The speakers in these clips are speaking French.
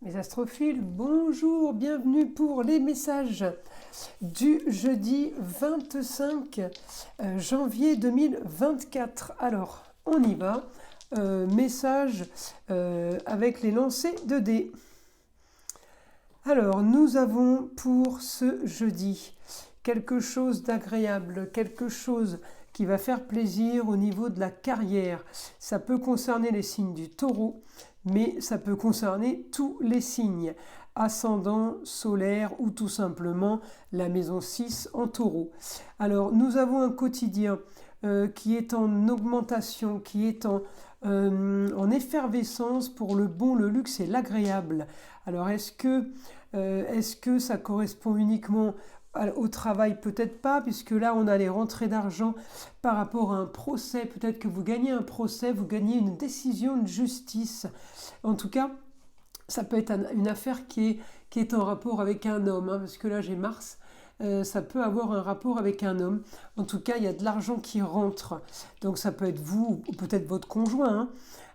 Mes astrophiles, bonjour, bienvenue pour les messages du jeudi 25 janvier 2024. Alors, on y va. Message avec les lancers de dés. Alors, nous avons pour ce jeudi quelque chose d'agréable, quelque chose qui va faire plaisir au niveau de la carrière. Ça peut concerner les signes du taureau, mais ça peut concerner tous les signes, ascendant, solaire ou tout simplement la maison 6 en taureau. Alors, nous avons un quotidien qui est en augmentation, qui est en effervescence pour le bon, le luxe et l'agréable. Alors, est-ce que ça correspond uniquement au travail? Peut-être pas, puisque là on a les rentrées d'argent par rapport à un procès. Peut-être que vous gagnez un procès, vous gagnez une décision de justice. En tout cas, ça peut être une affaire qui est en rapport avec un homme, hein, parce que là j'ai Mars. Ça peut avoir un rapport avec un homme. En tout cas, il y a de l'argent qui rentre. Donc ça peut être vous ou peut-être votre conjoint, hein.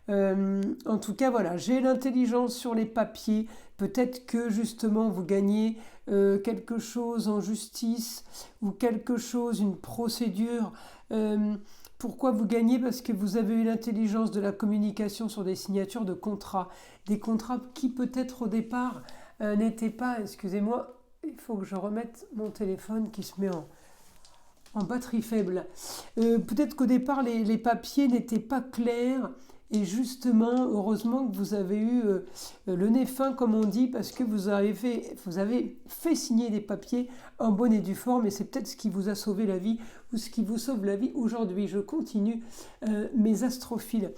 En tout cas, voilà, j'ai l'intelligence sur les papiers. Peut-être que justement vous gagnez quelque chose en justice ou quelque chose, une procédure. Pourquoi vous gagnez? Parce que vous avez eu l'intelligence de la communication sur des signatures de contrats. Des contrats qui peut-être au départ n'étaient pas, excusez-moi, il faut que je remette mon téléphone qui se met en batterie faible. Peut-être qu'au départ les papiers n'étaient pas clairs. Et justement, heureusement que vous avez eu le nez fin, comme on dit, parce que vous avez fait signer des papiers en bonne et due forme, et c'est peut-être ce qui vous a sauvé la vie, ou ce qui vous sauve la vie aujourd'hui. Je continue mes astrophiles.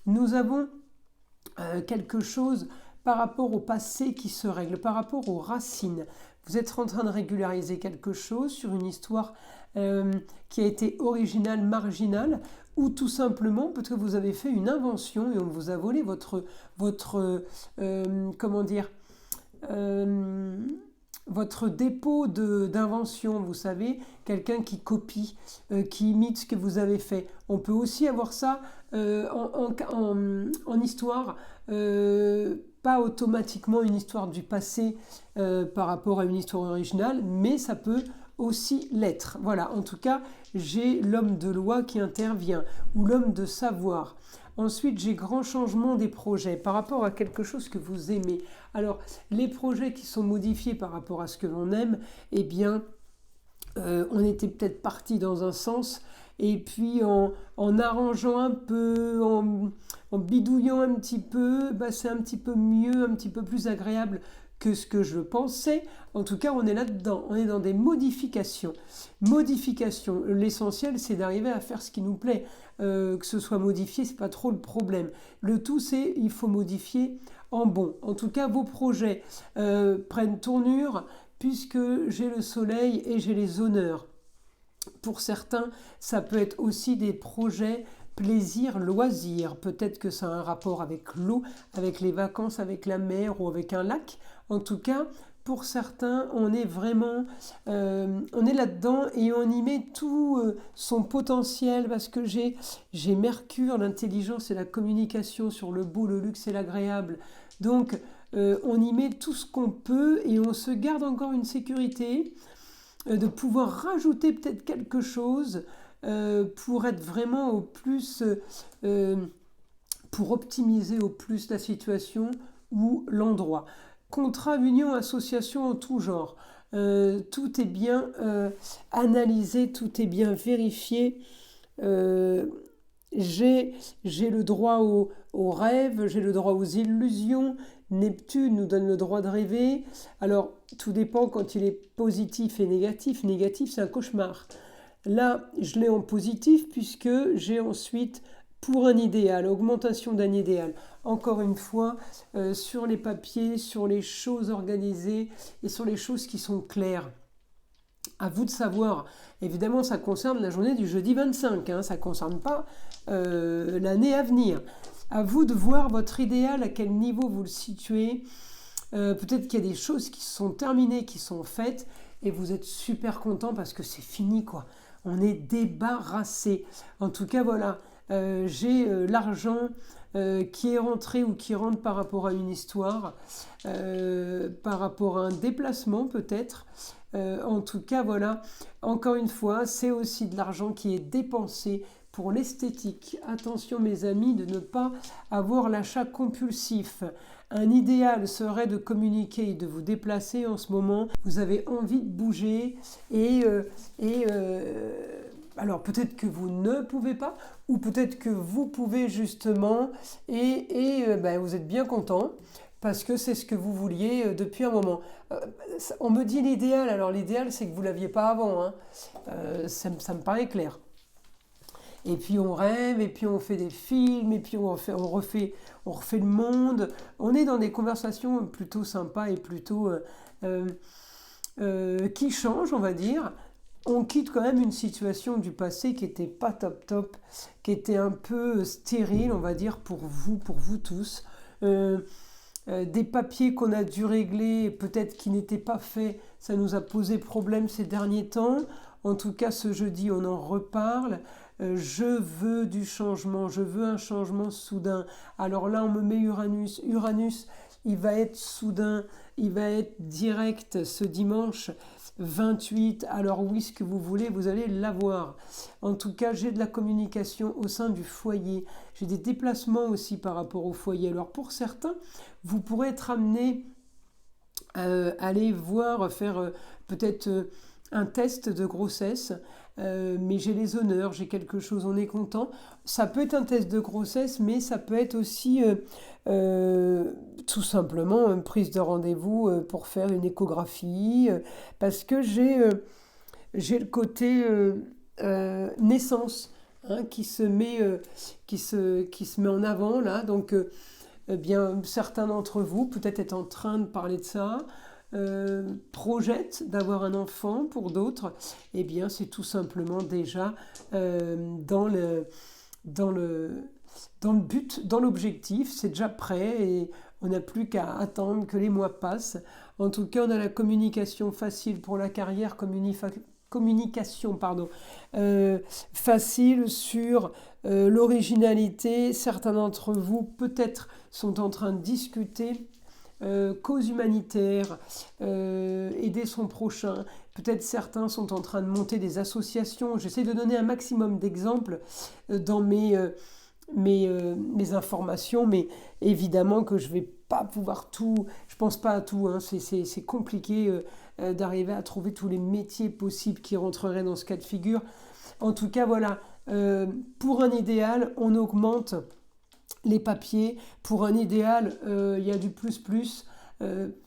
Nous avons quelque chose par rapport au passé qui se règle, par rapport aux racines. Vous êtes en train de régulariser quelque chose sur une histoire qui a été originale, marginale, ou tout simplement parce que vous avez fait une invention et on vous a volé comment dire, votre dépôt d'invention. Vous savez, quelqu'un qui copie, qui imite ce que vous avez fait. On peut aussi avoir ça en histoire, pas automatiquement une histoire du passé par rapport à une histoire originale, mais ça peut aussi l'être. Voilà, en tout cas, j'ai l'homme de loi qui intervient, ou l'homme de savoir. Ensuite, j'ai grand changement des projets par rapport à quelque chose que vous aimez. Alors, les projets qui sont modifiés par rapport à ce que l'on aime, eh bien, on était peut-être parti dans un sens, et puis en arrangeant un peu, en bidouillant un petit peu, bah, c'est un petit peu mieux, un petit peu plus agréable que ce que je pensais. En tout cas, on est là-dedans, on est dans des modifications. Modifications, l'essentiel c'est d'arriver à faire ce qui nous plaît. Que ce soit modifié, c'est pas trop le problème. Le tout c'est, il faut modifier en bon. En tout cas, vos projets prennent tournure, puisque j'ai le soleil et j'ai les honneurs. Pour certains, ça peut être aussi des projets plaisir, loisir. Peut-être que ça a un rapport avec l'eau, avec les vacances, avec la mer ou avec un lac. En tout cas, pour certains, on est vraiment, on est là-dedans et on y met tout son potentiel, parce que j'ai Mercure, l'intelligence et la communication sur le beau, le luxe et l'agréable. Donc, on y met tout ce qu'on peut et on se garde encore une sécurité de pouvoir rajouter peut-être quelque chose pour être vraiment au plus, pour optimiser au plus la situation ou l'endroit. Contrat, union, association en tout genre. Tout est bien analysé, tout est bien vérifié. J'ai le droit aux rêves, j'ai le droit aux illusions. Neptune nous donne le droit de rêver. Alors, tout dépend quand il est positif et négatif. Négatif, c'est un cauchemar. Là, je l'ai en positif puisque j'ai ensuite, pour un idéal, augmentation d'un idéal. Encore une fois, sur les papiers, sur les choses organisées et sur les choses qui sont claires. À vous de savoir. Évidemment, ça concerne la journée du jeudi 25, hein, ça ne concerne pas l'année à venir. À vous de voir votre idéal, à quel niveau vous le situez. Peut-être qu'il y a des choses qui sont terminées, qui sont faites, et vous êtes super content parce que c'est fini, quoi. On est débarrassé. En tout cas, voilà, j'ai l'argent qui est rentré ou qui rentre par rapport à une histoire, par rapport à un déplacement peut-être. En tout cas, voilà, encore une fois, c'est aussi de l'argent qui est dépensé pour l'esthétique. Attention mes amis, de ne pas avoir l'achat compulsif. Un idéal serait de communiquer et de vous déplacer en ce moment. Vous avez envie de bouger alors peut-être que vous ne pouvez pas, ou peut-être que vous pouvez justement, vous êtes bien content, parce que c'est ce que vous vouliez depuis un moment. On me dit l'idéal, alors l'idéal c'est que vous ne l'aviez pas avant, hein. Ça me paraît clair. Et puis on rêve, et puis on fait des films, et puis on refait le monde. On est dans des conversations plutôt sympas et plutôt qui changent, on va dire. On quitte quand même une situation du passé qui n'était pas top, qui était un peu stérile, on va dire, pour vous tous. Des papiers qu'on a dû régler, peut-être qui n'étaient pas faits, ça nous a posé problème ces derniers temps. En tout cas, ce jeudi, on en reparle. Je veux du changement, je veux un changement soudain. Alors là, on me met Uranus. Uranus, il va être soudain, il va être direct ce dimanche 28. Alors oui, ce que vous voulez, vous allez l'avoir. En tout cas, j'ai de la communication au sein du foyer. J'ai des déplacements aussi par rapport au foyer. Alors pour certains, vous pourrez être amenés à aller voir, faire peut-être un test de grossesse. Mais j'ai les honneurs, j'ai quelque chose, on est content. Ça peut être un test de grossesse, mais ça peut être aussi tout simplement une prise de rendez-vous pour faire une échographie, parce que j'ai le côté naissance, hein, qui se met en avant là. Donc, bien, certains d'entre vous peut-être être en train de parler de ça. Projette d'avoir un enfant. Pour d'autres, eh bien c'est tout simplement déjà dans le but, dans l'objectif, c'est déjà prêt et on n'a plus qu'à attendre que les mois passent. En tout cas, on a la communication facile pour la carrière, facile sur l'originalité. Certains d'entre vous peut-être sont en train de discuter cause humanitaire, aider son prochain. Peut-être certains sont en train de monter des associations. J'essaie de donner un maximum d'exemples dans mes informations, mais évidemment que je ne vais pas pouvoir tout, je pense pas à tout, hein. C'est compliqué d'arriver à trouver tous les métiers possibles qui rentreraient dans ce cas de figure. En tout cas, voilà, pour un idéal, on augmente les papiers. Pour un idéal, il y a du plus.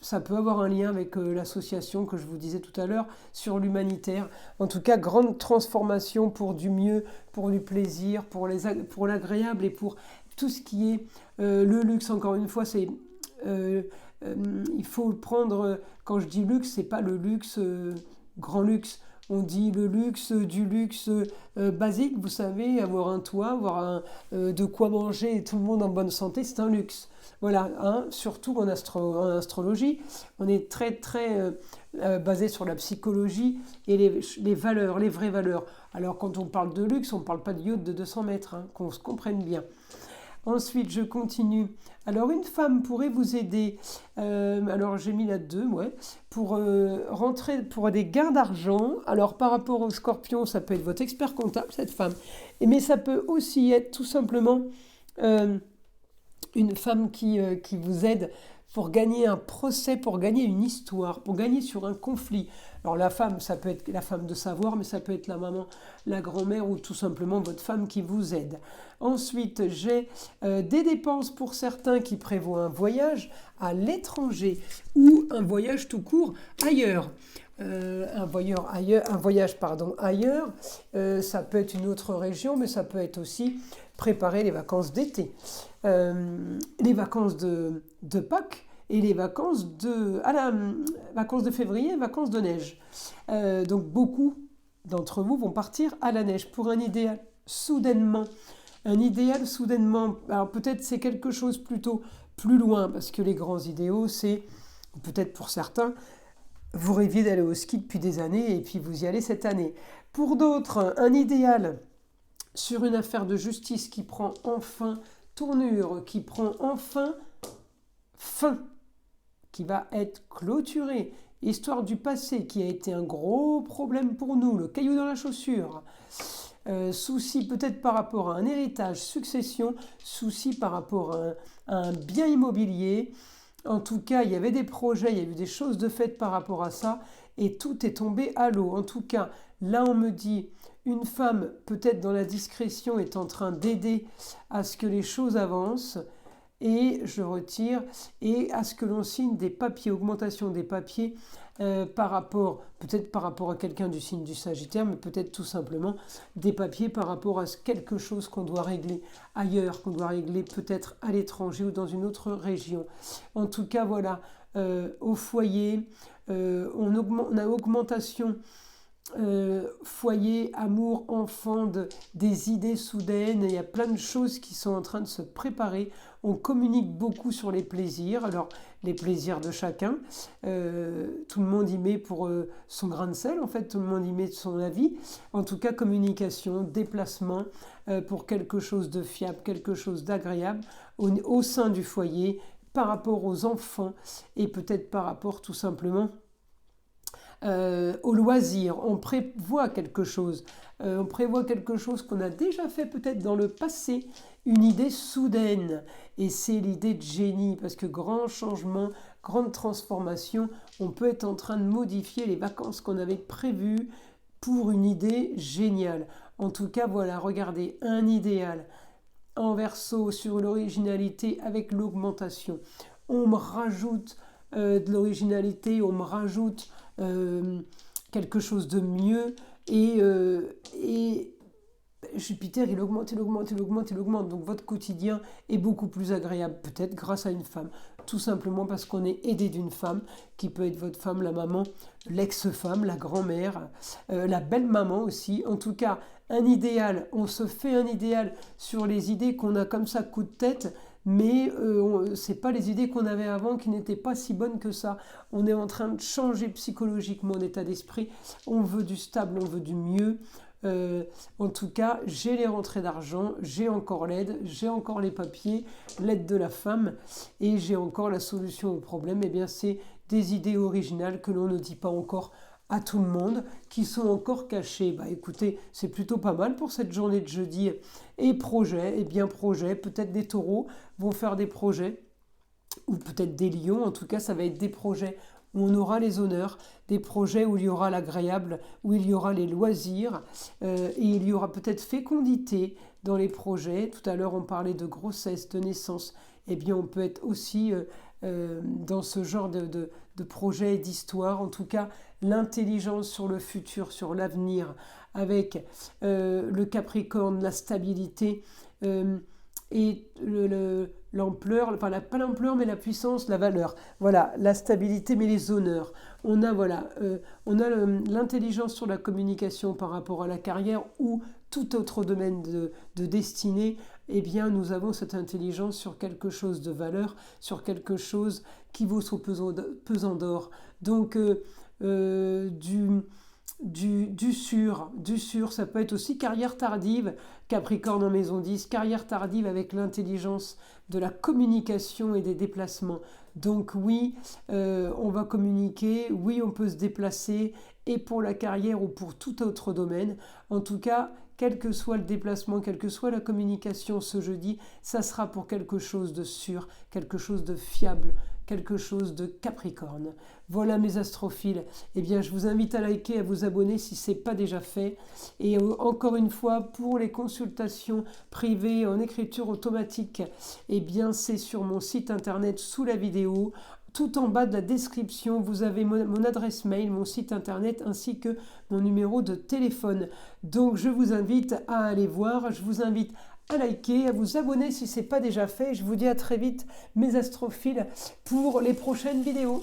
Ça peut avoir un lien avec l'association que je vous disais tout à l'heure sur l'humanitaire. En tout cas, grande transformation pour du mieux, pour du plaisir, pour l'agréable et pour tout ce qui est le luxe. Encore une fois, c'est il faut prendre, quand je dis luxe, c'est pas le luxe grand luxe. On dit le luxe, du luxe basique, vous savez, avoir un toit, avoir de quoi manger et tout le monde en bonne santé, c'est un luxe. Voilà, hein, surtout en astrologie, on est très basé sur la psychologie et les valeurs, les vraies valeurs. Alors quand on parle de luxe, on ne parle pas de yacht de 200 mètres, hein, qu'on se comprenne bien. Ensuite, je continue. Alors, une femme pourrait vous aider. Alors, j'ai mis là 2, ouais, pour rentrer pour des gains d'argent. Alors, par rapport au Scorpion, ça peut être votre expert comptable, cette femme. Mais ça peut aussi être tout simplement une femme qui vous aide pour gagner un procès, pour gagner une histoire, pour gagner sur un conflit. Alors la femme, ça peut être la femme de savoir, mais ça peut être la maman, la grand-mère ou tout simplement votre femme qui vous aide. Ensuite, j'ai des dépenses pour certains qui prévoient un voyage à l'étranger ou un voyage tout court ailleurs. Un voyage ailleurs, ça peut être une autre région, mais ça peut être aussi préparer les vacances d'été, les vacances de Pâques et les vacances vacances de février, vacances de neige. Donc beaucoup d'entre vous vont partir à la neige pour un idéal soudainement. Alors peut-être c'est quelque chose plutôt plus loin, parce que les grands idéaux, c'est peut-être pour certains, vous rêviez d'aller au ski depuis des années et puis vous y allez cette année. Pour d'autres, un idéal sur une affaire de justice qui prend enfin tournure qui prend enfin fin, qui va être clôturée. Histoire du passé qui a été un gros problème pour nous, le caillou dans la chaussure. Souci peut-être par rapport à un héritage, succession, souci par rapport à un bien immobilier. En tout cas, il y avait des projets, il y a eu des choses de faites par rapport à ça et tout est tombé à l'eau. En tout cas, là on me dit, une femme peut-être dans la discrétion est en train d'aider à ce que les choses avancent. Et je retire, et à ce que l'on signe des papiers, augmentation des papiers peut-être par rapport à quelqu'un du signe du Sagittaire, mais peut-être tout simplement des papiers par rapport à quelque chose qu'on doit régler ailleurs, qu'on doit régler peut-être à l'étranger ou dans une autre région. En tout cas, voilà, au foyer, on a augmentation foyer, amour, enfant, des idées soudaines, il y a plein de choses qui sont en train de se préparer. On communique beaucoup sur les plaisirs, alors les plaisirs de chacun, tout le monde y met pour son grain de sel, en fait, tout le monde y met son avis. En tout cas, communication, déplacement pour quelque chose de fiable, quelque chose d'agréable au sein du foyer, par rapport aux enfants et peut-être par rapport tout simplement au loisir. On prévoit quelque chose. On prévoit quelque chose qu'on a déjà fait peut-être dans le passé, une idée soudaine. Et c'est l'idée de génie, parce que grand changement, grande transformation, on peut être en train de modifier les vacances qu'on avait prévues pour une idée géniale. En tout cas, voilà, regardez, un idéal en verso sur l'originalité avec l'augmentation. On me rajoute de l'originalité, on me rajoute quelque chose de mieux et Jupiter il augmente, il augmente, il augmente, il augmente, donc votre quotidien est beaucoup plus agréable, peut-être grâce à une femme, tout simplement parce qu'on est aidé d'une femme, qui peut être votre femme, la maman, l'ex-femme, la grand-mère, la belle-maman aussi. En tout cas, un idéal, on se fait un idéal sur les idées qu'on a comme ça coup de tête, mais ce n'est pas les idées qu'on avait avant qui n'étaient pas si bonnes que ça. On est en train de changer psychologiquement d'état d'esprit, on veut du stable, on veut du mieux. En tout cas, j'ai les rentrées d'argent, j'ai encore l'aide, j'ai encore les papiers, l'aide de la femme et j'ai encore la solution au problème. Eh bien, c'est des idées originales que l'on ne dit pas encore à tout le monde, qui sont encore cachées. Bah écoutez, c'est plutôt pas mal pour cette journée de jeudi. Et projet, eh bien projet, peut-être des taureaux vont faire des projets, ou peut-être des lions, en tout cas ça va être des projets où on aura les honneurs, des projets où il y aura l'agréable, où il y aura les loisirs, et il y aura peut-être fécondité dans les projets. Tout à l'heure, on parlait de grossesse, de naissance. Eh bien, on peut être aussi dans ce genre de projet et d'histoire. En tout cas, l'intelligence sur le futur, sur l'avenir, avec le Capricorne, la stabilité et l'ampleur, enfin pas l'ampleur mais la puissance, la valeur. Voilà, la stabilité mais les honneurs. On a l'intelligence sur la communication par rapport à la carrière ou tout autre domaine de destinée. Eh bien, nous avons cette intelligence sur quelque chose de valeur, sur quelque chose qui vaut son pesant d'or. Donc, du sûr, ça peut être aussi carrière tardive, Capricorne en maison 10, carrière tardive avec l'intelligence de la communication et des déplacements. Donc oui, on va communiquer, oui, on peut se déplacer, et pour la carrière ou pour tout autre domaine. En tout cas, quel que soit le déplacement, quelle que soit la communication ce jeudi, ça sera pour quelque chose de sûr, quelque chose de fiable, quelque chose de Capricorne. Voilà mes astrophiles. Eh bien, je vous invite à liker, à vous abonner si ce n'est pas déjà fait. Et encore une fois, pour les consultations privées en écriture automatique, eh bien, c'est sur mon site internet sous la vidéo. Tout en bas de la description, vous avez mon adresse mail, mon site internet ainsi que mon numéro de téléphone. Donc, je vous invite à aller voir. Je vous invite à liker, à vous abonner si ce n'est pas déjà fait. Je vous dis à très vite, mes astrophiles, pour les prochaines vidéos.